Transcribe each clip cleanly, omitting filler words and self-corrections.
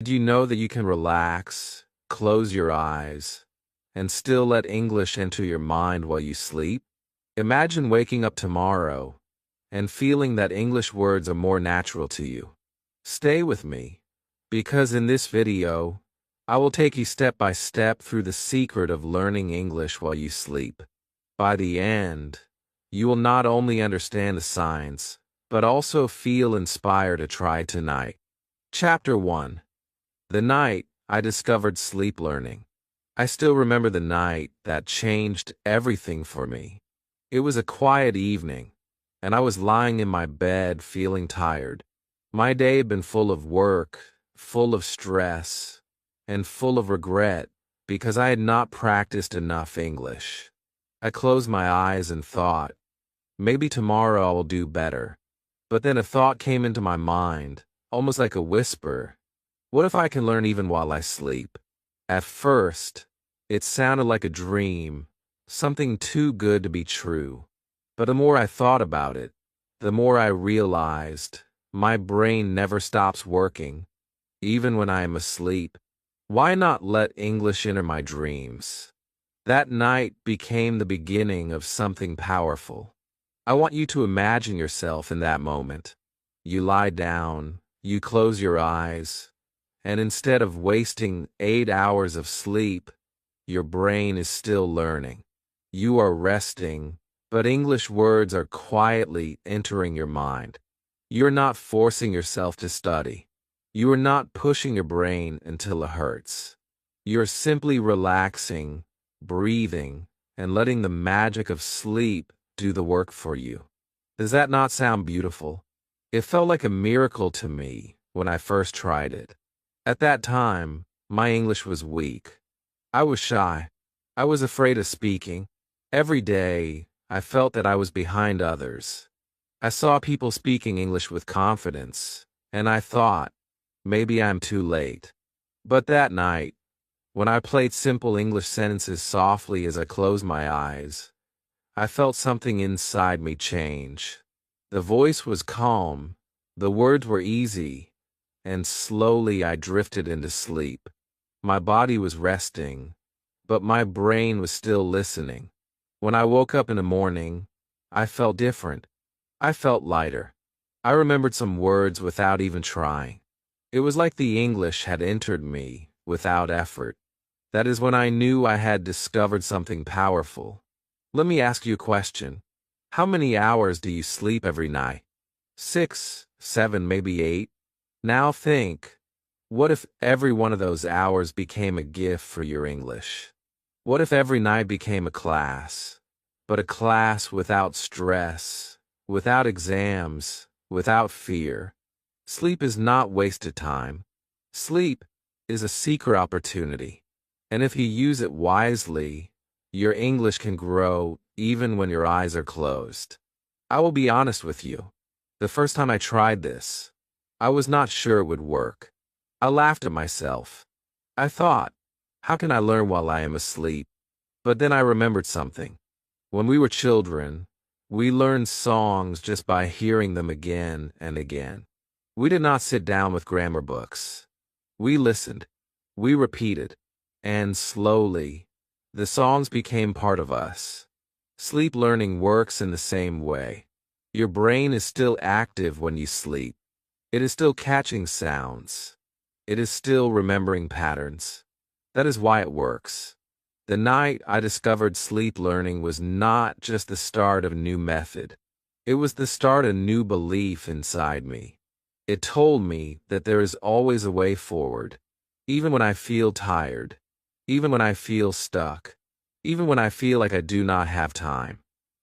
Do you know that you can relax, close your eyes, and still let English enter your mind while you sleep? Imagine waking up tomorrow and feeling that English words are more natural to you. Stay with me, because in this video, I will take you step by step through the secret of learning English while you sleep. By the end, you will not only understand the science, but also feel inspired to try tonight. Chapter 1. The night I discovered sleep learning. I still remember the night that changed everything for me. It was a quiet evening, and I was lying in my bed feeling tired. My day had been full of work, full of stress, and full of regret because I had not practiced enough English. I closed my eyes and thought, maybe tomorrow I will do better. But then a thought came into my mind, almost like a whisper. What if I can learn even while I sleep? At first, it sounded like a dream, something too good to be true. But the more I thought about it, the more I realized my brain never stops working, even when I am asleep. Why not let English enter my dreams? That night became the beginning of something powerful. I want you to imagine yourself in that moment. You lie down, you close your eyes, and instead of wasting 8 hours of sleep, your brain is still learning. You are resting, but English words are quietly entering your mind. You're not forcing yourself to study. You are not pushing your brain until it hurts. You're simply relaxing, breathing, and letting the magic of sleep do the work for you. Does that not sound beautiful? It felt like a miracle to me when I first tried it. At that time, my English was weak. I was shy. I was afraid of speaking. Every day, I felt that I was behind others. I saw people speaking English with confidence, and I thought, maybe I'm too late. But that night, when I played simple English sentences softly as I closed my eyes, I felt something inside me change. The voice was calm, the words were easy, and slowly I drifted into sleep. My body was resting, but my brain was still listening. When I woke up in the morning, I felt different. I felt lighter. I remembered some words without even trying. It was like the English had entered me without effort. That is when I knew I had discovered something powerful. Let me ask you a question. How many hours do you sleep every night? 6, 7, maybe 8? Now think, what if every one of those hours became a gift for your English? What if every night became a class, but a class without stress, without exams, without fear? Sleep is not wasted time. Sleep is a secret opportunity. And if you use it wisely, your English can grow even when your eyes are closed. I will be honest with you. The first time I tried this, I was not sure it would work. I laughed at myself. I thought, how can I learn while I am asleep? But then I remembered something. When we were children, we learned songs just by hearing them again and again. We did not sit down with grammar books. We listened. We repeated. And slowly, the songs became part of us. Sleep learning works in the same way. Your brain is still active when you sleep. It is still catching sounds. It is still remembering patterns. That is why it works. The night I discovered sleep learning was not just the start of a new method. It was the start of a new belief inside me. It told me that there is always a way forward, even when I feel tired, even when I feel stuck, even when I feel like I do not have time.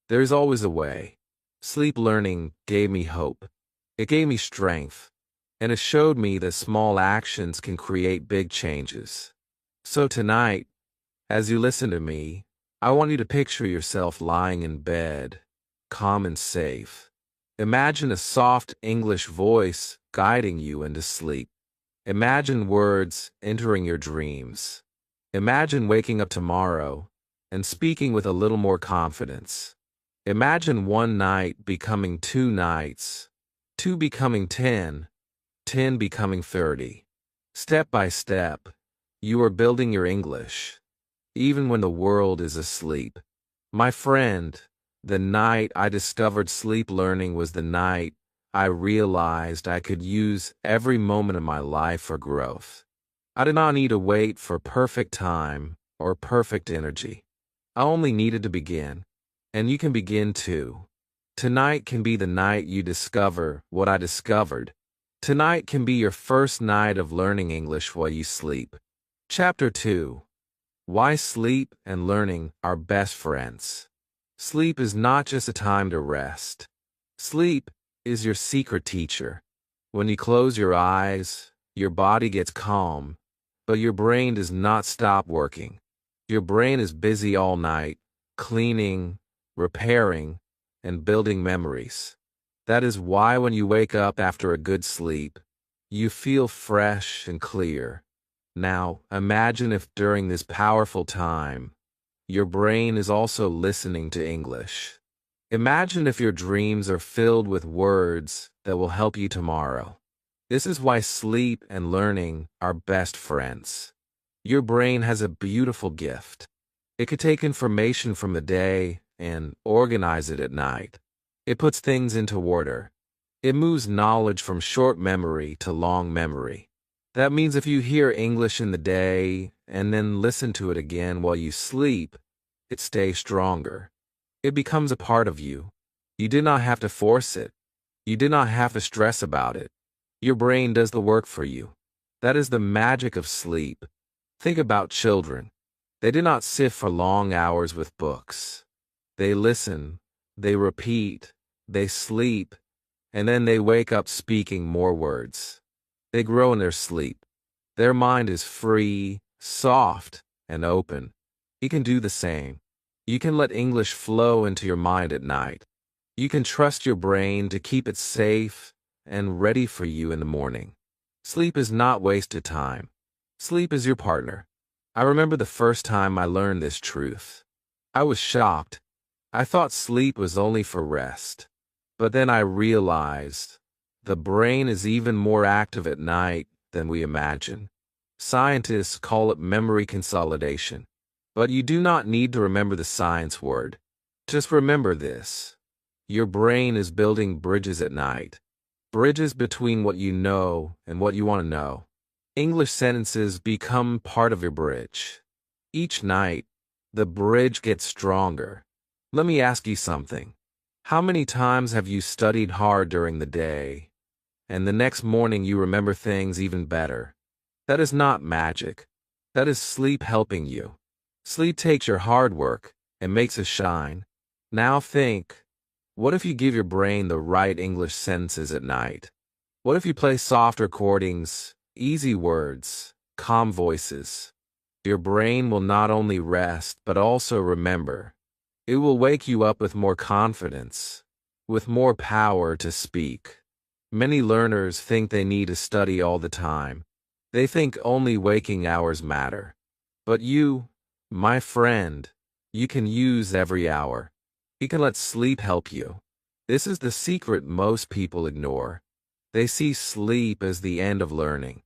There is always a way. Sleep learning gave me hope. It gave me strength, and it showed me that small actions can create big changes. So tonight, as you listen to me, I want you to picture yourself lying in bed, calm and safe. Imagine a soft English voice guiding you into sleep. Imagine words entering your dreams. Imagine waking up tomorrow and speaking with a little more confidence. Imagine one night becoming 2 nights, 2 becoming 10, 10 becoming 30. Step by step, you are building your English, even when the world is asleep. My friend, the night I discovered sleep learning was the night I realized I could use every moment of my life for growth. I did not need to wait for perfect time or perfect energy. I only needed to begin. And you can begin too. Tonight can be the night you discover what I discovered. Tonight can be your first night of learning English while you sleep. Chapter 2. Why sleep and learning are best friends. Sleep is not just a time to rest. Sleep is your secret teacher. When you close your eyes, your body gets calm, but your brain does not stop working. Your brain is busy all night, cleaning, repairing, and building memories. That is why when you wake up after a good sleep, you feel fresh and clear. Now, imagine if during this powerful time, your brain is also listening to English. Imagine if your dreams are filled with words that will help you tomorrow. This is why sleep and learning are best friends. Your brain has a beautiful gift. It could take information from the day and organize it at night. It puts things into order. It moves knowledge from short memory to long memory. That means if you hear English in the day and then listen to it again while you sleep, it stays stronger. It becomes a part of you. You did not have to force it. You did not have to stress about it. Your brain does the work for you. That is the magic of sleep. Think about children. They do not sit for long hours with books. They listen, they repeat, they sleep, and then they wake up speaking more words. They grow in their sleep. Their mind is free, soft, and open. You can do the same. You can let English flow into your mind at night. You can trust your brain to keep it safe and ready for you in the morning. Sleep is not wasted time. Sleep is your partner. I remember the first time I learned this truth. I was shocked. I thought sleep was only for rest. But then I realized the brain is even more active at night than we imagine. Scientists call it memory consolidation. But you do not need to remember the science word. Just remember this. Your brain is building bridges at night. Bridges between what you know and what you want to know. English sentences become part of your bridge. Each night, the bridge gets stronger. Let me ask you something. How many times have you studied hard during the day, and the next morning you remember things even better? That is not magic. That is sleep helping you. Sleep takes your hard work and makes it shine. Now think, what if you give your brain the right English sentences at night? What if you play soft recordings, easy words, calm voices? Your brain will not only rest, but also remember. It will wake you up with more confidence, with more power to speak. Many learners think they need to study all the time. They think only waking hours matter. But you, my friend, you can use every hour. You can let sleep help you. This is the secret most people ignore. They see sleep as the end of learning.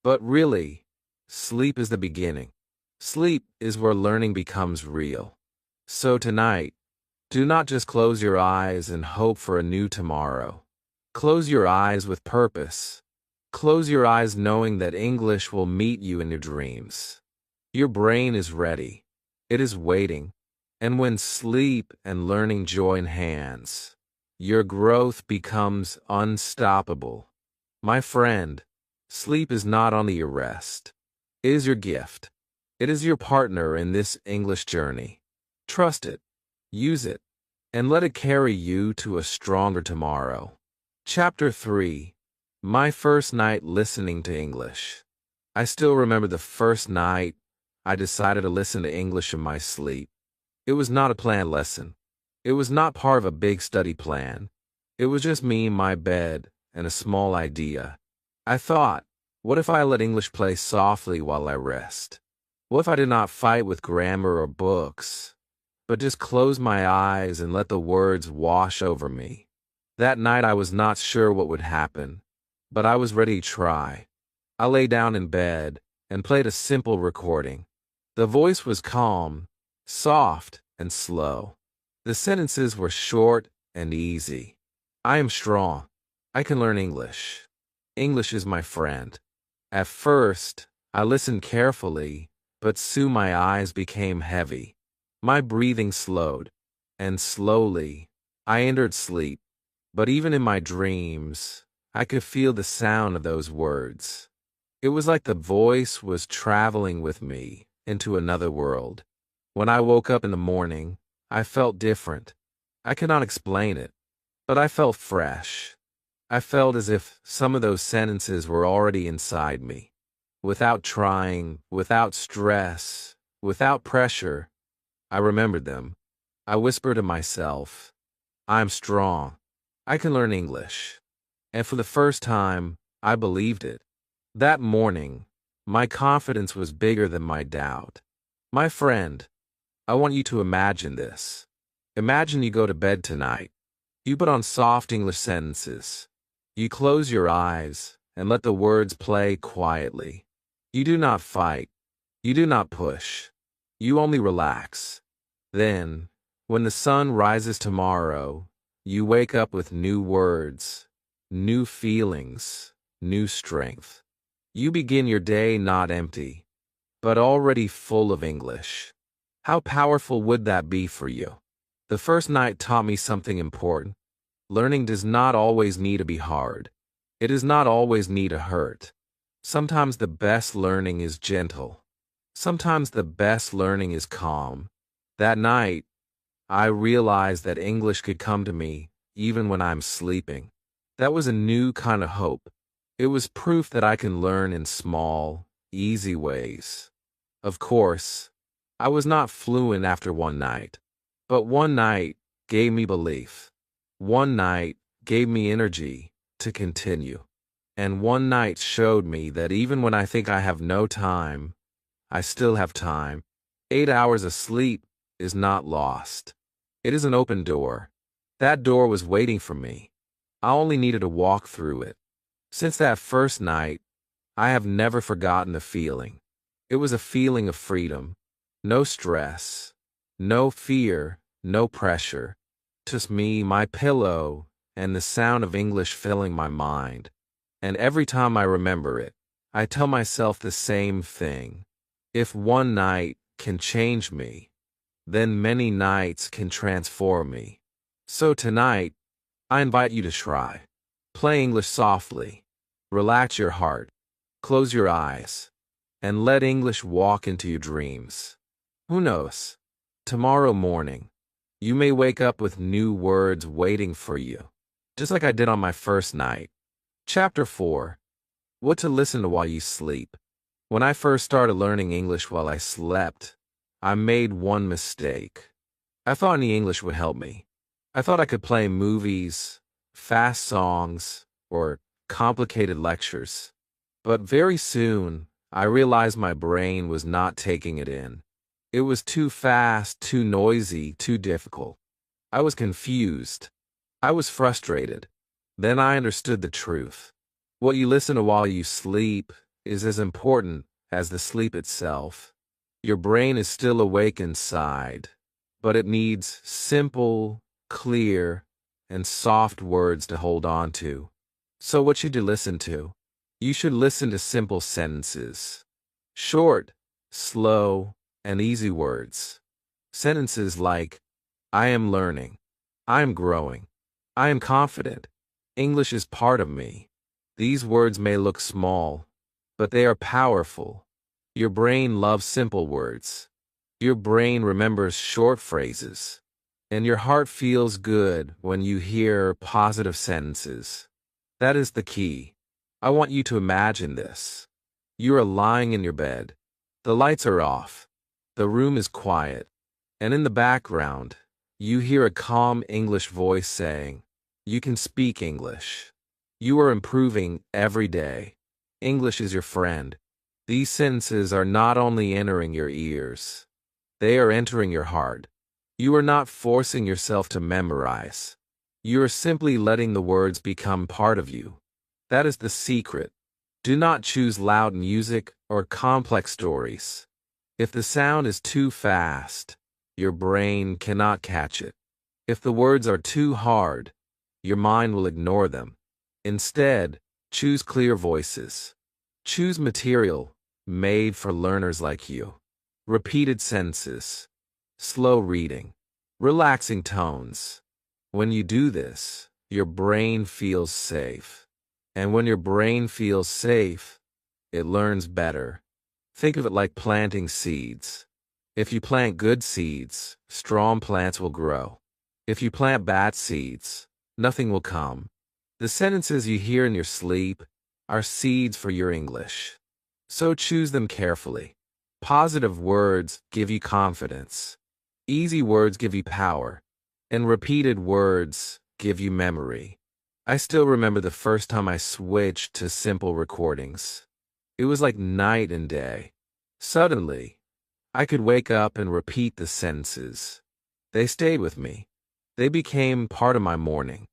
But really, sleep is the beginning. Sleep is where learning becomes real. So tonight, do not just close your eyes and hope for a new tomorrow. Close your eyes with purpose. Close your eyes knowing that English will meet you in your dreams. Your brain is ready. It is waiting. And when sleep and learning join hands, your growth becomes unstoppable. My friend, sleep is not only your rest. It is your gift. It is your partner in this English journey. Trust it, use it, and let it carry you to a stronger tomorrow. Chapter 3. My first night listening to English. I still remember the first night I decided to listen to English in my sleep. It was not a planned lesson. It was not part of a big study plan. It was just me, my bed, and a small idea. I thought, what if I let English play softly while I rest? What if I did not fight with grammar or books, but just close my eyes and let the words wash over me? That night I was not sure what would happen, but I was ready to try. I lay down in bed and played a simple recording. The voice was calm, soft, and slow. The sentences were short and easy. I am strong. I can learn English. English is my friend. At first, I listened carefully, but soon my eyes became heavy. My breathing slowed, and slowly, I entered sleep. But even in my dreams, I could feel the sound of those words. It was like the voice was traveling with me into another world. When I woke up in the morning, I felt different. I cannot explain it, but I felt fresh. I felt as if some of those sentences were already inside me. Without trying, without stress, without pressure, I remembered them. I whispered to myself, I'm strong. I can learn English. And for the first time, I believed it. That morning, my confidence was bigger than my doubt. My friend, I want you to imagine this. Imagine you go to bed tonight. You put on soft English sentences. You close your eyes and let the words play quietly. You do not fight. You do not push. You only relax. Then, when the sun rises tomorrow, you wake up with new words, new feelings, new strength. You begin your day not empty, but already full of English. How powerful would that be for you? The first night taught me something important. Learning does not always need to be hard. It does not always need to hurt. Sometimes the best learning is gentle. Sometimes the best learning is calm. That night, I realized that English could come to me even when I'm sleeping. That was a new kind of hope. It was proof that I can learn in small, easy ways. Of course, I was not fluent after one night, but one night gave me belief. One night gave me energy to continue. And one night showed me that even when I think I have no time, I still have time. 8 hours of sleep is not lost. It is an open door. That door was waiting for me. I only needed to walk through it. Since that first night, I have never forgotten the feeling. It was a feeling of freedom. No stress, no fear, no pressure. Just me, my pillow, and the sound of English filling my mind. And every time I remember it, I tell myself the same thing. If one night can change me, then many nights can transform me. So tonight, I invite you to try. Play English softly. Relax your heart. Close your eyes. And let English walk into your dreams. Who knows? Tomorrow morning, you may wake up with new words waiting for you, just like I did on my first night. Chapter 4. What to listen to while you sleep. When I first started learning English while I slept, I made one mistake. I thought any English would help me. I thought I could play movies, fast songs, or complicated lectures. But very soon, I realized my brain was not taking it in. It was too fast, too noisy, too difficult. I was confused. I was frustrated. Then I understood the truth. What you listen to while you sleep is as important as the sleep itself. Your brain is still awake inside, but it needs simple, clear, and soft words to hold on to. So what should you listen to? You should listen to simple sentences. Short, slow, and easy words. Sentences like, I am learning. I am growing. I am confident. English is part of me. These words may look small, but they are powerful. Your brain loves simple words. Your brain remembers short phrases. And your heart feels good when you hear positive sentences. That is the key. I want you to imagine this. You are lying in your bed. The lights are off. The room is quiet. And in the background, you hear a calm English voice saying, you can speak English. You are improving every day. English is your friend. These sentences are not only entering your ears, they are entering your heart. You are not forcing yourself to memorize. You are simply letting the words become part of you. That is the secret. Do not choose loud music or complex stories. If the sound is too fast, your brain cannot catch it. If the words are too hard, your mind will ignore them. Instead, choose clear voices. Choose material made for learners like you. Repeated sentences, slow reading, relaxing tones. When you do this, your brain feels safe. And when your brain feels safe, it learns better. Think of it like planting seeds. If you plant good seeds, strong plants will grow. If you plant bad seeds, nothing will come. The sentences you hear in your sleep are seeds for your English. So choose them carefully. Positive words give you confidence. Easy words give you power. And repeated words give you memory. I still remember the first time I switched to simple recordings. It was like night and day. Suddenly, I could wake up and repeat the sentences. They stayed with me. They became part of my morning.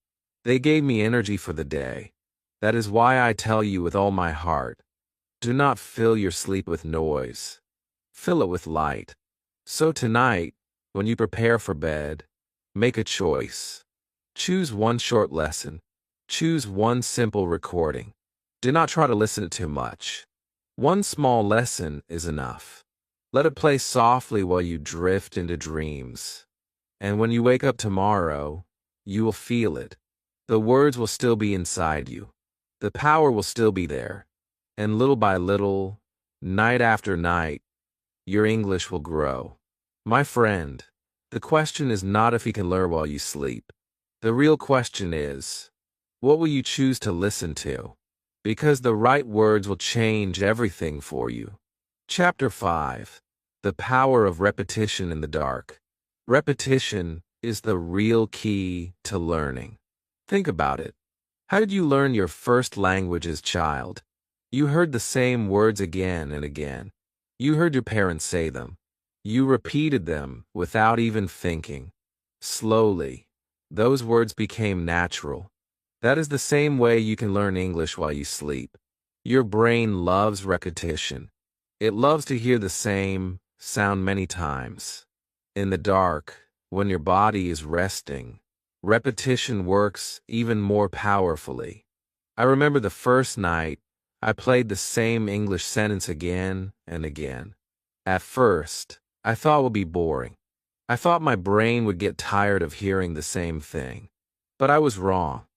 They gave me energy for the day. That is why I tell you with all my heart, do not fill your sleep with noise. Fill it with light. So tonight, when you prepare for bed, make a choice. Choose one short lesson. Choose one simple recording. Do not try to listen to too much. One small lesson is enough. Let it play softly while you drift into dreams. And when you wake up tomorrow, you will feel it. The words will still be inside you. The power will still be there. And little by little, night after night, your English will grow. My friend, the question is not if you can learn while you sleep. The real question is, what will you choose to listen to? Because the right words will change everything for you. Chapter 5. The Power of Repetition in the Dark. Repetition is the real key to learning. Think about it. How did you learn your first language as a child? You heard the same words again and again. You heard your parents say them. You repeated them without even thinking. Slowly, those words became natural. That is the same way you can learn English while you sleep. Your brain loves repetition. It loves to hear the same sound many times. In the dark, when your body is resting, repetition works even more powerfully. I remember the first night I played the same English sentence again and again. At first, I thought it would be boring. I thought my brain would get tired of hearing the same thing. But I was wrong.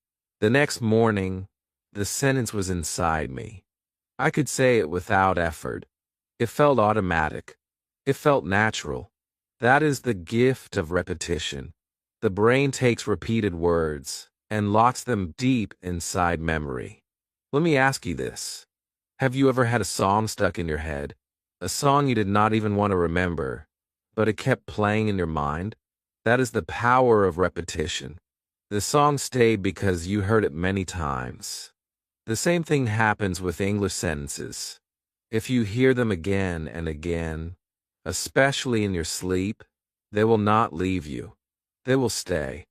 The next morning, the sentence was inside me. I could say it without effort. It felt automatic. It felt natural. That is the gift of repetition. The brain takes repeated words and locks them deep inside memory. Let me ask you this. Have you ever had a song stuck in your head? A song you did not even want to remember, but it kept playing in your mind? That is the power of repetition. The song stayed because you heard it many times. The same thing happens with English sentences. If you hear them again and again, especially in your sleep, they will not leave you. They will stay.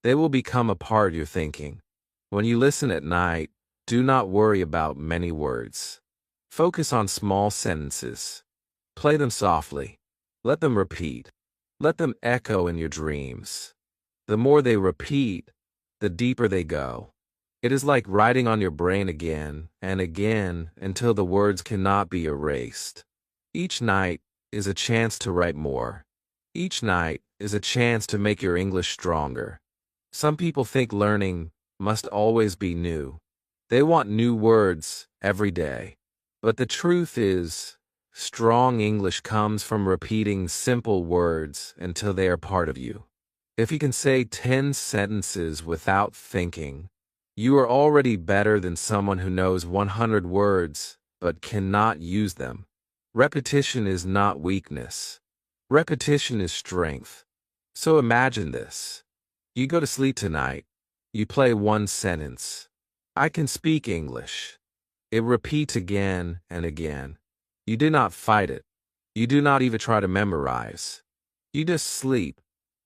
They will become a part of your thinking. When you listen at night, do not worry about many words. Focus on small sentences. Play them softly. Let them repeat. Let them echo in your dreams. The more they repeat, the deeper they go. It is like writing on your brain again and again until the words cannot be erased. Each night is a chance to write more. Each night is a chance to make your English stronger. Some people think learning must always be new. They want new words every day. But the truth is, strong English comes from repeating simple words until they are part of you. If you can say 10 sentences without thinking, you are already better than someone who knows 100 words but cannot use them. Repetition is not weakness. Repetition is strength. So imagine this. You go to sleep tonight. You play one sentence. I can speak English. It repeats again and again. You do not fight it. You do not even try to memorize. You just sleep.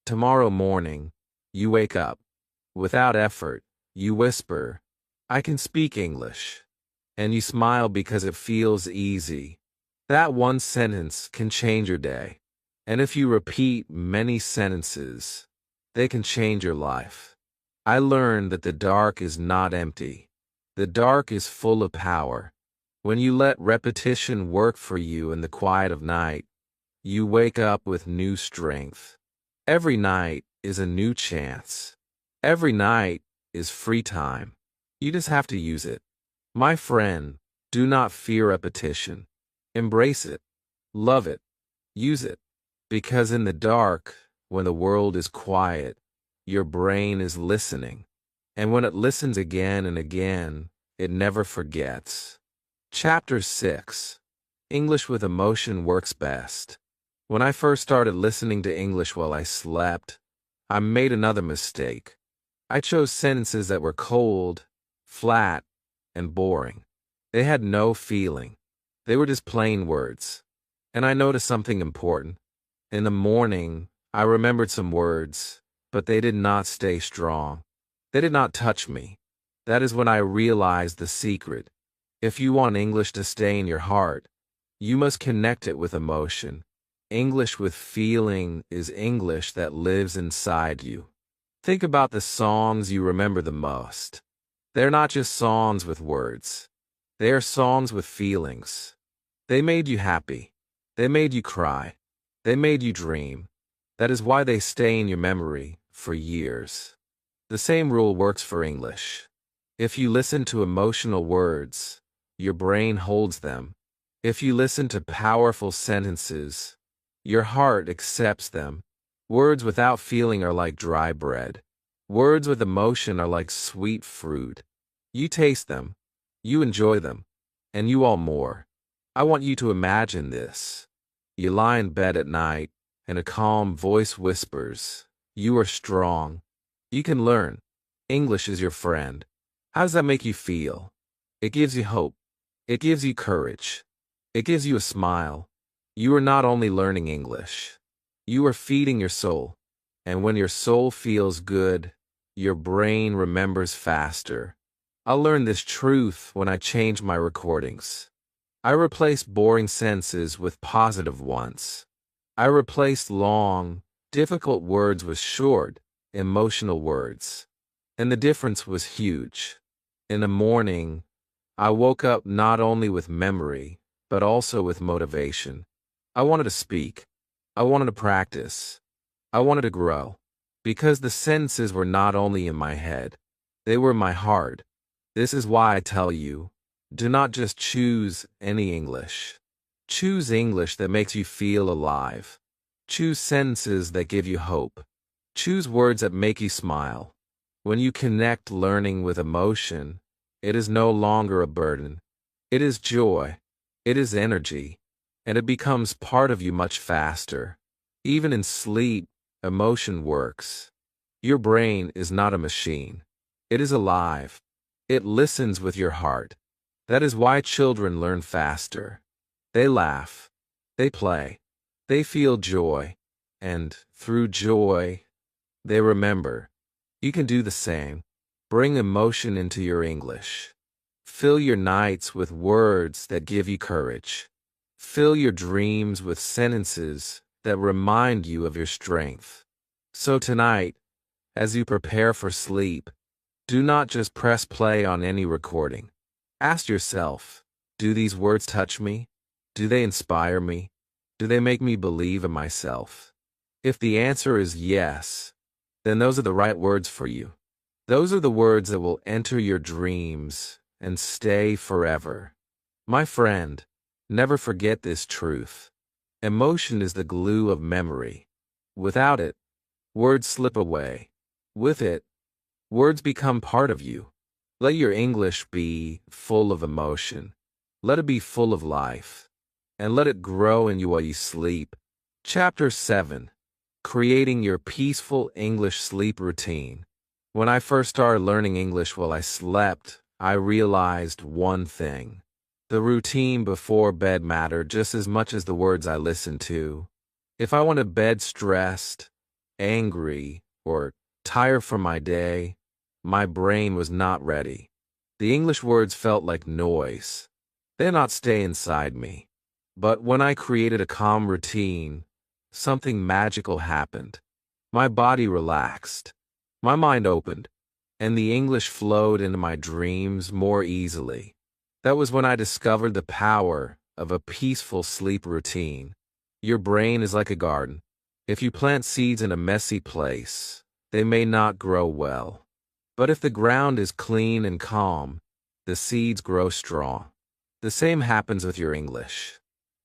Tomorrow morning, you wake up. Without effort, you whisper, I can speak English. and you smile because it feels easy. That one sentence can change your day. And if you repeat many sentences, they can change your life. I learned that the dark is not empty. The dark is full of power. When you let repetition work for you in the quiet of night, you wake up with new strength. Every night is a new chance. Every night is free time. You just have to use it. My friend, do not fear repetition. Embrace it. Love it. Use it. Because in the dark, when the world is quiet, your brain is listening. And when it listens again and again, it never forgets. Chapter 6. English with emotion works best. When I first started listening to English while I slept, I made another mistake. I chose sentences that were cold, flat, and boring. They had no feeling. They were just plain words. And I noticed something important. In the morning, I remembered some words, but they did not stay strong. They did not touch me. That is when I realized the secret. If you want English to stay in your heart, you must connect it with emotion. English with feeling is English that lives inside you. Think about the songs you remember the most. They're not just songs with words. They are songs with feelings. They made you happy. They made you cry. They made you dream. That is why they stay in your memory for years. The same rule works for English. If you listen to emotional words, your brain holds them. If you listen to powerful sentences, your heart accepts them. Words without feeling are like dry bread. Words with emotion are like sweet fruit. You taste them, you enjoy them, and you want more. I want you to imagine this. You lie in bed at night, and a calm voice whispers, "You are strong. You can learn. English is your friend." How does that make you feel? It gives you hope. It gives you courage. It gives you a smile. You are not only learning English. You are feeding your soul. And when your soul feels good, your brain remembers faster. I learned this truth when I changed my recordings. I replaced boring sentences with positive ones. I replaced long, difficult words with short, emotional words. And the difference was huge. In the morning, I woke up not only with memory, but also with motivation. I wanted to speak. I wanted to practice. I wanted to grow. Because the sentences were not only in my head, they were in my heart. This is why I tell you, do not just choose any English. Choose English that makes you feel alive. Choose sentences that give you hope. Choose words that make you smile. When you connect learning with emotion, it is no longer a burden. It is joy. It is energy. And it becomes part of you much faster. Even in sleep, emotion works. Your brain is not a machine. It is alive. It listens with your heart. That is why children learn faster. They laugh. They play. They feel joy. And through joy, they remember. You can do the same. Bring emotion into your English. Fill your nights with words that give you courage. Fill your dreams with sentences that remind you of your strength. So tonight, as you prepare for sleep, do not just press play on any recording. Ask yourself, do these words touch me? Do they inspire me? Do they make me believe in myself? If the answer is yes, then those are the right words for you. Those are the words that will enter your dreams and stay forever. My friend, never forget this truth. Emotion is the glue of memory. Without it, words slip away. With it, words become part of you. Let your English be full of emotion. Let it be full of life. And let it grow in you while you sleep. Chapter 7. Creating your peaceful English sleep routine. When I first started learning English while I slept, I realized one thing. The routine before bed mattered just as much as the words I listened to. If I went to bed stressed, angry, or tired from my day, my brain was not ready. The English words felt like noise. They did not stay inside me. But when I created a calm routine, something magical happened. My body relaxed. My mind opened. And the English flowed into my dreams more easily. That was when I discovered the power of a peaceful sleep routine. Your brain is like a garden. If you plant seeds in a messy place, they may not grow well. But if the ground is clean and calm, the seeds grow strong. The same happens with your English.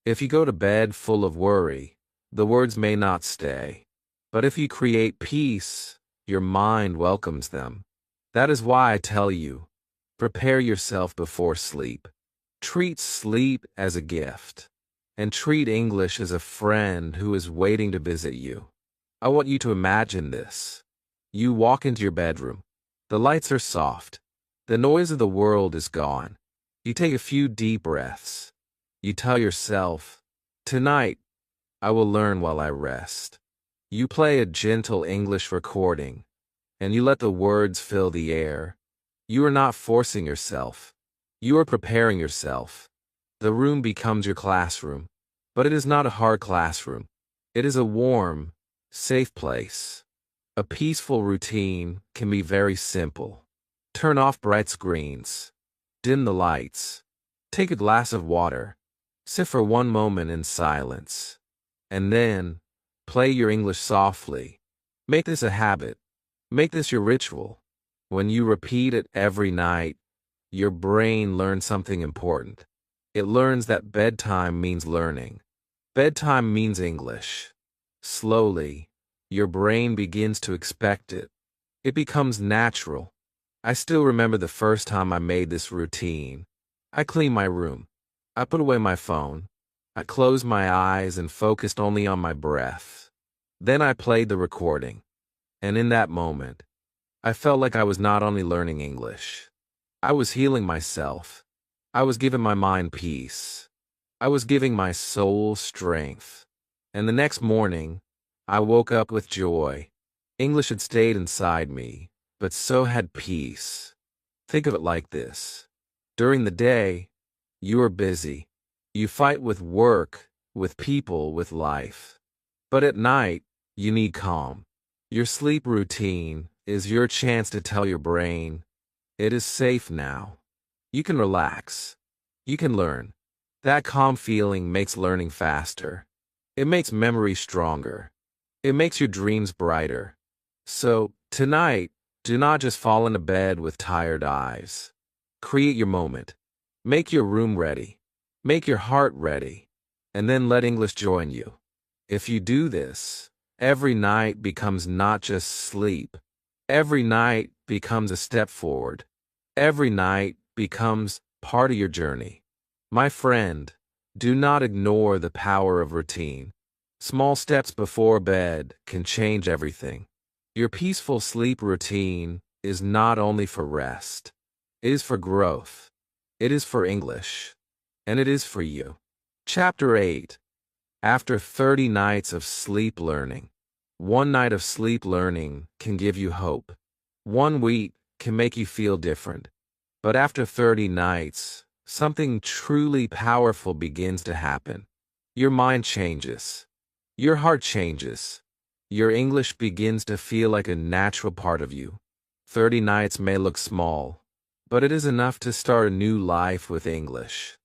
If you go to bed full of worry, the words may not stay. But if you create peace, your mind welcomes them. That is why I tell you, prepare yourself before sleep. Treat sleep as a gift, and treat English as a friend who is waiting to visit you. I want you to imagine this. You walk into your bedroom. The lights are soft. The noise of the world is gone. You take a few deep breaths. You tell yourself, tonight, I will learn while I rest. You play a gentle English recording, and you let the words fill the air. You are not forcing yourself. You are preparing yourself. The room becomes your classroom, but it is not a hard classroom. It is a warm, safe place. A peaceful routine can be very simple. Turn off bright screens. Dim the lights. Take a glass of water. Sit for one moment in silence. And then, play your English softly. Make this a habit. Make this your ritual. When you repeat it every night, your brain learns something important. It learns that bedtime means learning. Bedtime means English. Slowly, your brain begins to expect it. It becomes natural. I still remember the first time I made this routine. I cleaned my room. I put away my phone. I closed my eyes and focused only on my breath. Then I played the recording. And in that moment, I felt like I was not only learning English. I was healing myself. I was giving my mind peace. I was giving my soul strength. And the next morning, I woke up with joy. English had stayed inside me, but so had peace. Think of it like this. During the day, you are busy. You fight with work, with people, with life. But at night, you need calm. Your sleep routine is your chance to tell your brain, it is safe now. You can relax. You can learn. That calm feeling makes learning faster. It makes memory stronger. It makes your dreams brighter. So, tonight, do not just fall into bed with tired eyes. Create your moment. Make your room ready. Make your heart ready. And then let English join you. If you do this, every night becomes not just sleep. Every night becomes a step forward. Every night becomes part of your journey. My friend, do not ignore the power of routine. Small steps before bed can change everything. Your peaceful sleep routine is not only for rest. It is for growth. It is for English. And it is for you. Chapter 8. After 30 nights of sleep learning. One night of sleep learning can give you hope. 1 week can make you feel different. But after 30 nights, something truly powerful begins to happen. Your mind changes. Your heart changes. Your English begins to feel like a natural part of you. 30 nights may look small, but it is enough to start a new life with English.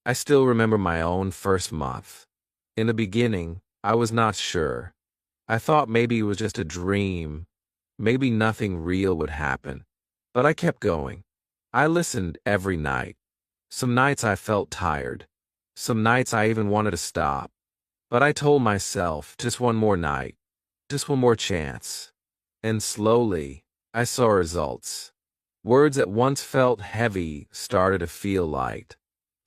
I still remember my own first month. In the beginning, I was not sure. I thought maybe it was just a dream. Maybe nothing real would happen. But I kept going. I listened every night. Some nights I felt tired. Some nights I even wanted to stop. But I told myself, just one more night. Just one more chance. And slowly, I saw results. Words that once felt heavy started to feel light.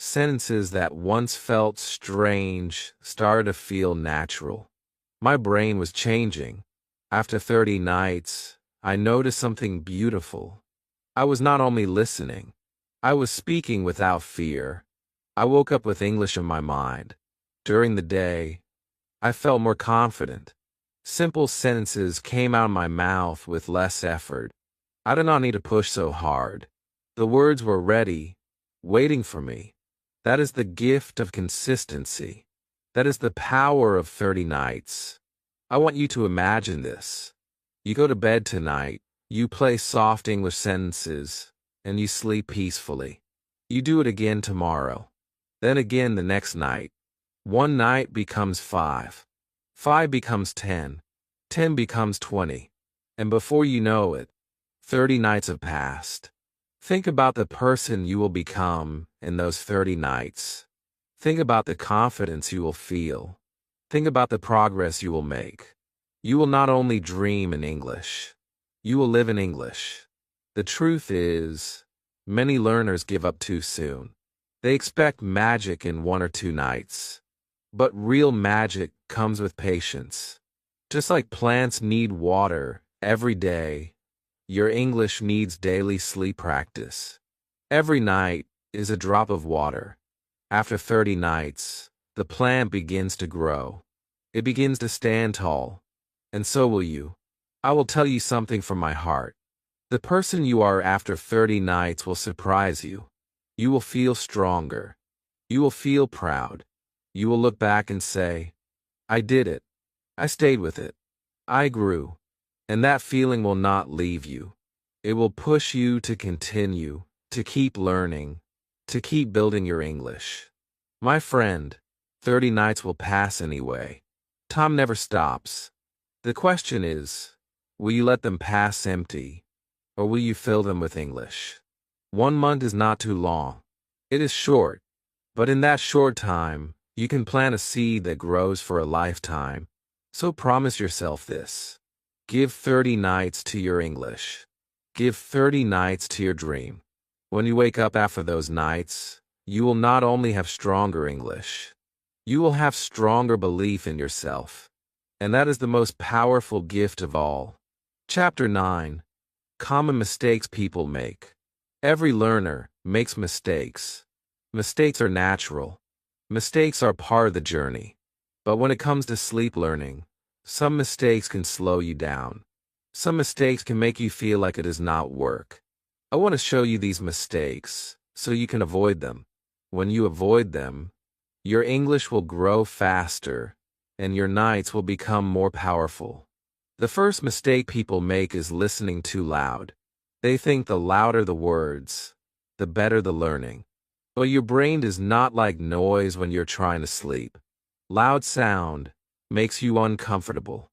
Sentences that once felt strange started to feel natural. My brain was changing. After 30 nights, I noticed something beautiful. I was not only listening, I was speaking without fear. I woke up with English in my mind. During the day, I felt more confident. Simple sentences came out of my mouth with less effort. I did not need to push so hard. The words were ready, waiting for me. That is the gift of consistency. That is the power of 30 nights. I want you to imagine this. You go to bed tonight, you play soft English sentences, and you sleep peacefully. You do it again tomorrow. Then again the next night. One night becomes 5. 5 becomes 10. 10 becomes 20. And before you know it, 30 nights have passed. Think about the person you will become in those 30 nights. Think about the confidence you will feel. Think about the progress you will make. You will not only dream in English, you will live in English. The truth is, many learners give up too soon. They expect magic in 1 or 2 nights. But real magic comes with patience. Just like plants need water every day, your English needs daily sleep practice. Every night is a drop of water. After 30 nights, the plant begins to grow. It begins to stand tall. And so will you. I will tell you something from my heart. The person you are after 30 nights will surprise you. You will feel stronger. You will feel proud. You will look back and say, I did it. I stayed with it. I grew. And that feeling will not leave you. It will push you to continue, to keep learning, to keep building your English. My friend, 30 nights will pass anyway. Time never stops. The question is, will you let them pass empty, or will you fill them with English? 1 month is not too long. It is short, but in that short time, you can plant a seed that grows for a lifetime. So promise yourself this. Give 30 nights to your English. Give 30 nights to your dream. When you wake up after those nights, you will not only have stronger English, you will have stronger belief in yourself. And that is the most powerful gift of all. Chapter 9. Common mistakes people make. Every learner makes mistakes. Mistakes are natural. Mistakes are part of the journey. But when it comes to sleep learning, some mistakes can slow you down. Some mistakes can make you feel like it does not work. I want to show you these mistakes so you can avoid them. When you avoid them, your English will grow faster and your nights will become more powerful. The first mistake people make is listening too loud. They think the louder the words, the better the learning. But your brain does not like noise when you're trying to sleep. Loud sound makes you uncomfortable.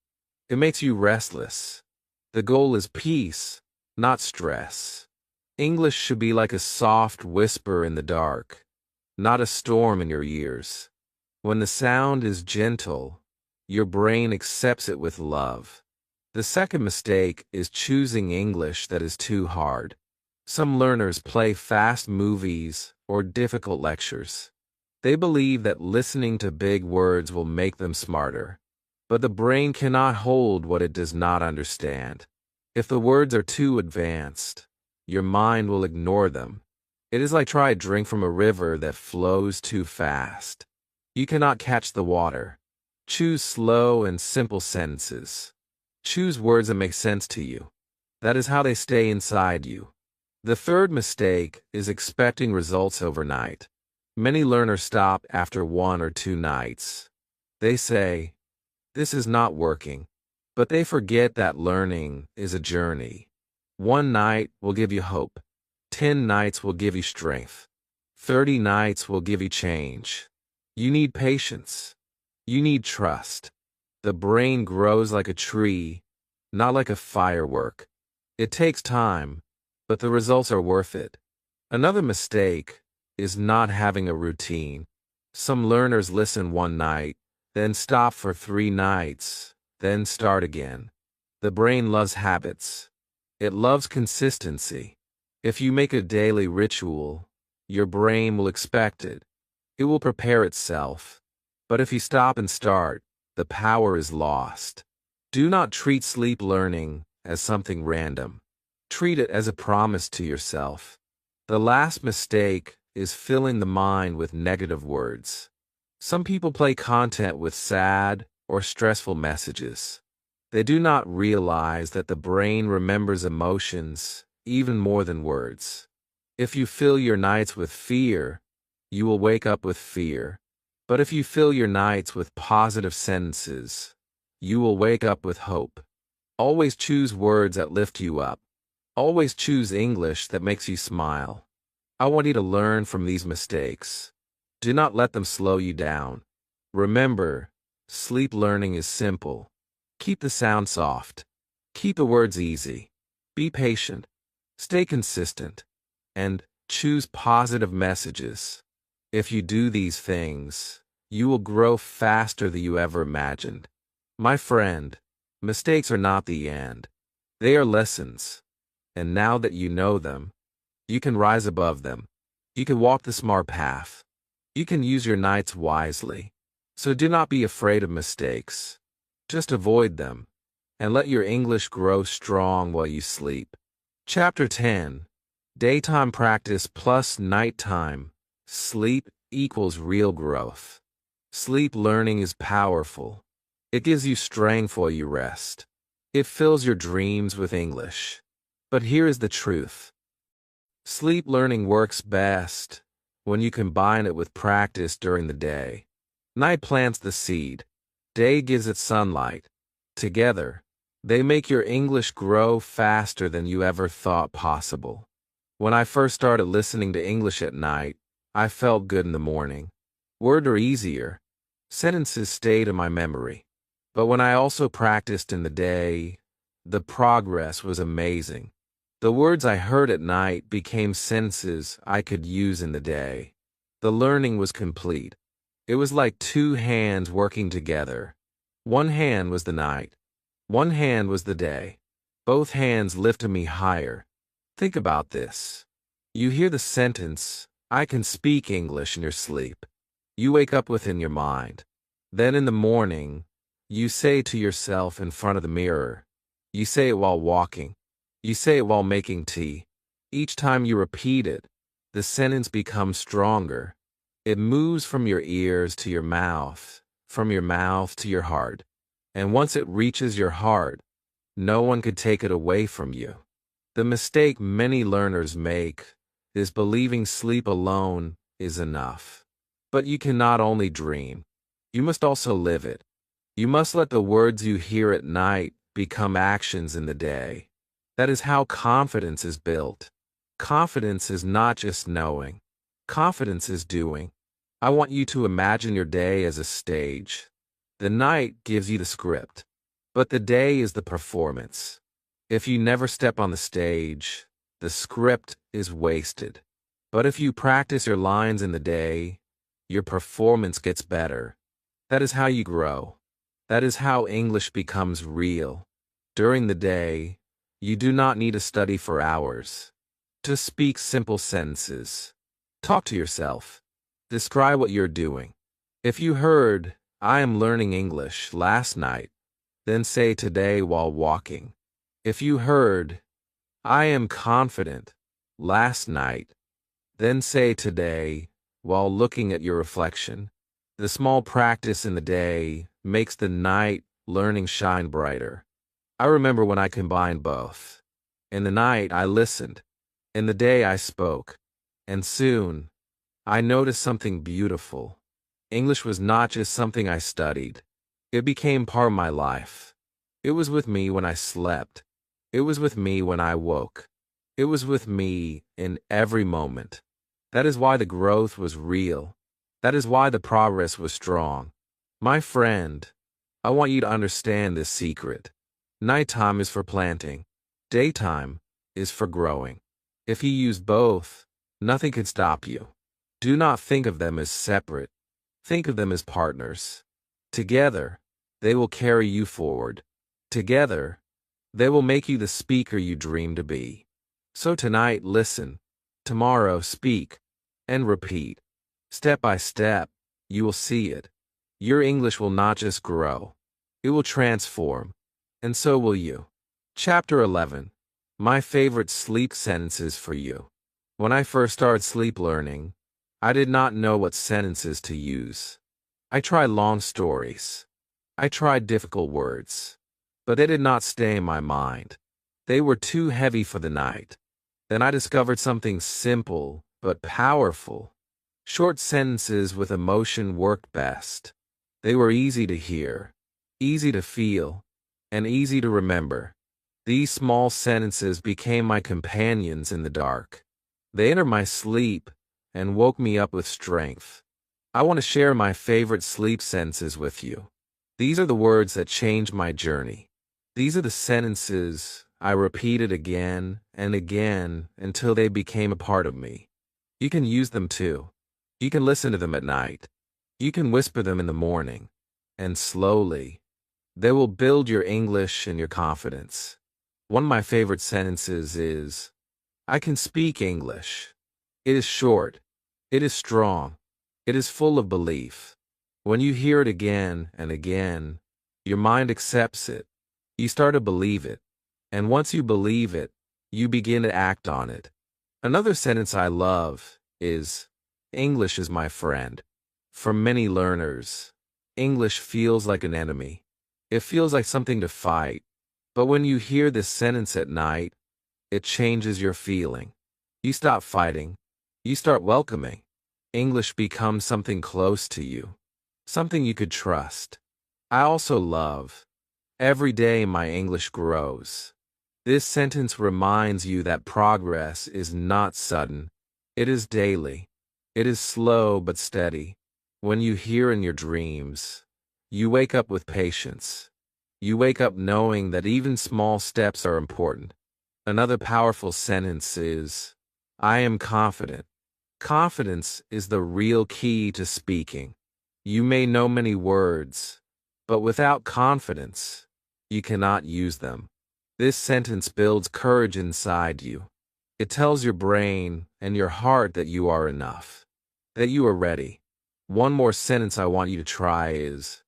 It makes you restless. The goal is peace, not stress. English should be like a soft whisper in the dark, not a storm in your ears. When the sound is gentle, your brain accepts it with love. The second mistake is choosing English that is too hard. Some learners play fast movies or difficult lectures. They believe that listening to big words will make them smarter. But the brain cannot hold what it does not understand. If the words are too advanced, your mind will ignore them. It is like trying to drink from a river that flows too fast. You cannot catch the water. Choose slow and simple sentences. Choose words that make sense to you. That is how they stay inside you. The third mistake is expecting results overnight. Many learners stop after 1 or 2 nights. They say, this is not working. But they forget that learning is a journey. 1 night will give you hope. 10 nights will give you strength. 30 nights will give you change. You need patience. You need trust. The brain grows like a tree, not like a firework. It takes time, but the results are worth it. Another mistake is not having a routine. Some learners listen 1 night, then stop for 3 nights, then start again. The brain loves habits. It loves consistency. If you make a daily ritual, your brain will expect it. It will prepare itself. But if you stop and start, the power is lost. Do not treat sleep learning as something random. Treat it as a promise to yourself. The last mistake is filling the mind with negative words. Some people play content with sad or stressful messages. They do not realize that the brain remembers emotions even more than words. If you fill your nights with fear, you will wake up with fear. But if you fill your nights with positive sentences, you will wake up with hope. Always choose words that lift you up. Always choose English that makes you smile. I want you to learn from these mistakes. Do not let them slow you down. Remember, sleep learning is simple. Keep the sound soft. Keep the words easy. Be patient. Stay consistent. And choose positive messages. If you do these things, you will grow faster than you ever imagined. My friend, mistakes are not the end. They are lessons. And now that you know them, you can rise above them. You can walk the smart path. You can use your nights wisely. So do not be afraid of mistakes. Just avoid them, and let your English grow strong while you sleep. Chapter 10. Daytime practice plus nighttime. Sleep equals real growth. Sleep learning is powerful. It gives you strength while you rest. It fills your dreams with English. But here is the truth. Sleep learning works best when you combine it with practice during the day. Night plants the seed. Day gives it sunlight. Together, they make your English grow faster than you ever thought possible. When I first started listening to English at night, I felt good in the morning. Words are easier. Sentences stayed in my memory. But when I also practiced in the day, the progress was amazing. The words I heard at night became sentences I could use in the day. The learning was complete. It was like two hands working together. One hand was the night. One hand was the day. Both hands lifted me higher. Think about this. You hear the sentence, "I can speak English," in your sleep. You wake up within your mind. Then in the morning, you say it to yourself in front of the mirror. You say it while walking. You say it while making tea. Each time you repeat it, the sentence becomes stronger. It moves from your ears to your mouth, from your mouth to your heart. And once it reaches your heart, no one could take it away from you. The mistake many learners make is believing sleep alone is enough. But you cannot only dream. You must also live it. You must let the words you hear at night become actions in the day. That is how confidence is built. Confidence is not just knowing. Confidence is doing. I want you to imagine your day as a stage. The night gives you the script, but the day is the performance. If you never step on the stage, the script is wasted. But if you practice your lines in the day, your performance gets better. That is how you grow. That is how English becomes real. During the day, you do not need to study for hours. Just speak simple sentences. Talk to yourself. Describe what you're doing. If you heard, "I am learning English" last night, then say today while walking. If you heard, "I am confident" last night, then say today while looking at your reflection. The small practice in the day makes the night learning shine brighter. I remember when I combined both. In the night, I listened. In the day, I spoke. And soon, I noticed something beautiful. English was not just something I studied. It became part of my life. It was with me when I slept. It was with me when I woke. It was with me in every moment. That is why the growth was real. That is why the progress was strong. My friend, I want you to understand this secret. Nighttime is for planting. Daytime is for growing. If you use both, nothing can stop you. Do not think of them as separate. Think of them as partners. Together, they will carry you forward. Together, they will make you the speaker you dream to be. So tonight, listen. Tomorrow, speak. And repeat. Step by step, you will see it. Your English will not just grow. It will transform. And so will you. Chapter 11. My favorite sleep sentences for you. When I first started sleep learning, I did not know what sentences to use. I tried long stories. I tried difficult words. But they did not stay in my mind. They were too heavy for the night. Then I discovered something simple but powerful. Short sentences with emotion worked best. They were easy to hear, easy to feel, and easy to remember. These small sentences became my companions in the dark. They entered my sleep and woke me up with strength. I want to share my favorite sleep sentences with you. These are the words that changed my journey. These are the sentences I repeated again and again until they became a part of me. You can use them too. You can listen to them at night. You can whisper them in the morning. And slowly, they will build your English and your confidence. One of my favorite sentences is, I can speak English. It is short. It is strong. It is full of belief. When you hear it again and again, your mind accepts it. You start to believe it. And once you believe it, you begin to act on it. Another sentence I love is, English is my friend. For many learners, English feels like an enemy. It feels like something to fight. But when you hear this sentence at night, it changes your feeling. You stop fighting. You start welcoming. English becomes something close to you, something you could trust. I also love, every day my English grows. This sentence reminds you that progress is not sudden. It is daily. It is slow but steady. When you hear in your dreams, you wake up with patience. You wake up knowing that even small steps are important. Another powerful sentence is, I am confident. Confidence is the real key to speaking. You may know many words, but without confidence, you cannot use them. This sentence builds courage inside you. It tells your brain and your heart that you are enough, that you are ready. One more sentence I want you to try is,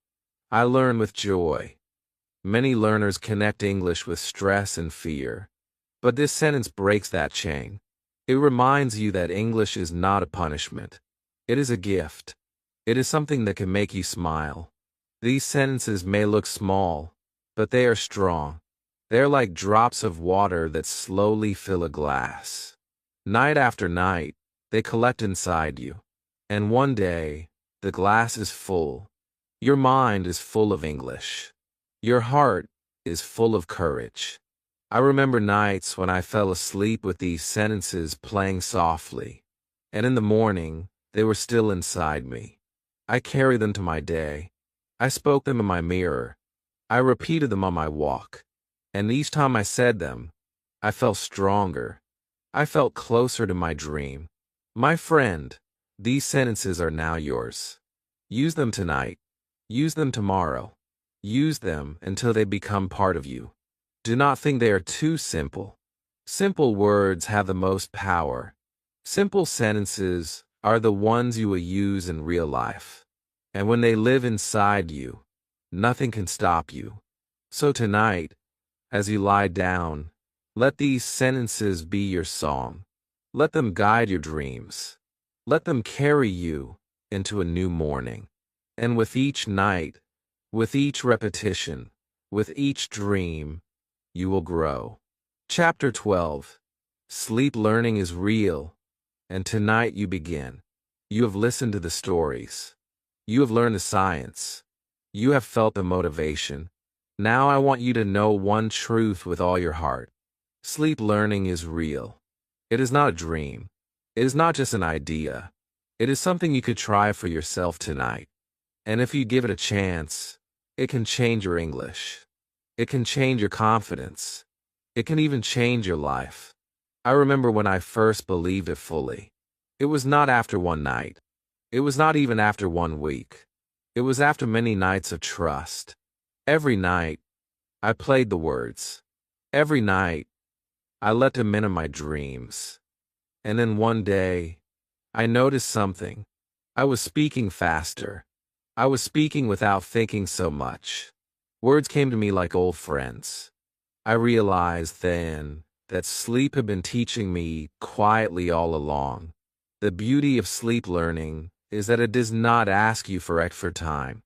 I learn with joy. Many learners connect English with stress and fear, but this sentence breaks that chain. It reminds you that English is not a punishment. It is a gift. It is something that can make you smile. These sentences may look small, but they are strong. They're like drops of water that slowly fill a glass. Night after night, they collect inside you. And one day, the glass is full. Your mind is full of English. Your heart is full of courage. I remember nights when I fell asleep with these sentences playing softly, and in the morning, they were still inside me. I carried them to my day. I spoke them in my mirror. I repeated them on my walk. And each time I said them, I felt stronger. I felt closer to my dream. My friend, these sentences are now yours. Use them tonight. Use them tomorrow. Use them until they become part of you. Do not think they are too simple. Simple words have the most power. Simple sentences are the ones you will use in real life. And when they live inside you, nothing can stop you. So tonight, as you lie down, let these sentences be your song. Let them guide your dreams. Let them carry you into a new morning. And with each night, with each repetition, with each dream, you will grow. Chapter 12. Sleep learning is real, and tonight you begin. You have listened to the stories. You have learned the science. You have felt the motivation. Now I want you to know one truth with all your heart. Sleep learning is real. It is not a dream. It is not just an idea. It is something you could try for yourself tonight. And if you give it a chance, it can change your English. It can change your confidence. It can even change your life. I remember when I first believed it fully. It was not after one night. It was not even after 1 week. It was after many nights of trust. Every night, I played the words. Every night, I let them into my dreams. And then one day, I noticed something. I was speaking faster. I was speaking without thinking so much. Words came to me like old friends. I realized then that sleep had been teaching me quietly all along. The beauty of sleep learning is that it does not ask you for extra time.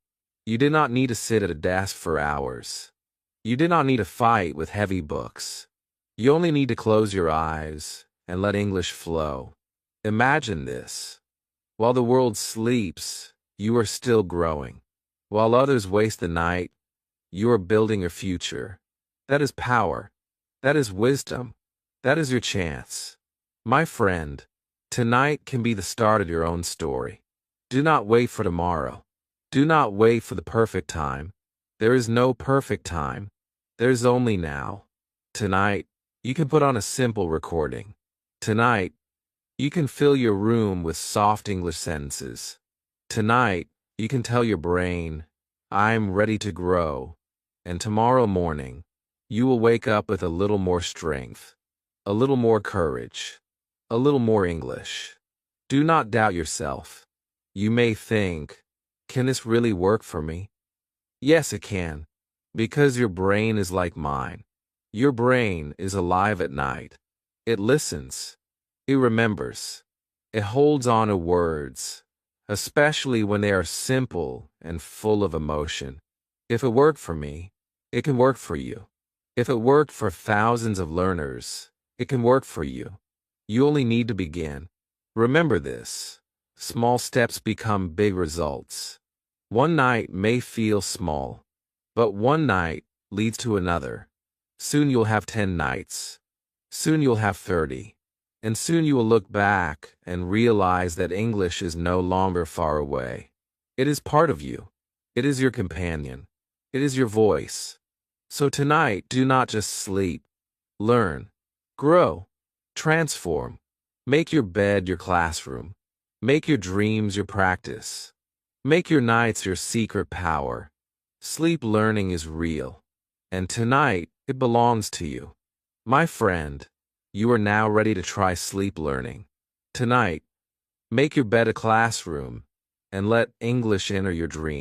You did not need to sit at a desk for hours. You did not need to fight with heavy books. You only need to close your eyes and let English flow. Imagine this. While the world sleeps, you are still growing. While others waste the night, you are building your future. That is power. That is wisdom. That is your chance. My friend, tonight can be the start of your own story. Do not wait for tomorrow. Do not wait for the perfect time. There is no perfect time. There is only now. Tonight, you can put on a simple recording. Tonight, you can fill your room with soft English sentences. Tonight, you can tell your brain, I'm ready to grow. And tomorrow morning, you will wake up with a little more strength, a little more courage, a little more English. Do not doubt yourself. You may think, can this really work for me? Yes, it can, because your brain is like mine. Your brain is alive at night. It listens. It remembers. It holds on to words, especially when they are simple and full of emotion. If it worked for me, it can work for you. If it worked for thousands of learners, it can work for you. You only need to begin. Remember this. Small steps become big results. One night may feel small, but one night leads to another. Soon you'll have 10 nights. Soon you'll have 30. And soon you will look back and realize that English is no longer far away. It is part of you. It is your companion. It is your voice. So tonight, do not just sleep. Learn. Grow. Transform. Make your bed your classroom. Make your dreams your practice. Make your nights your secret power. Sleep learning is real. And tonight, it belongs to you. My friend, you are now ready to try sleep learning. Tonight, make your bed a classroom and let English enter your dreams.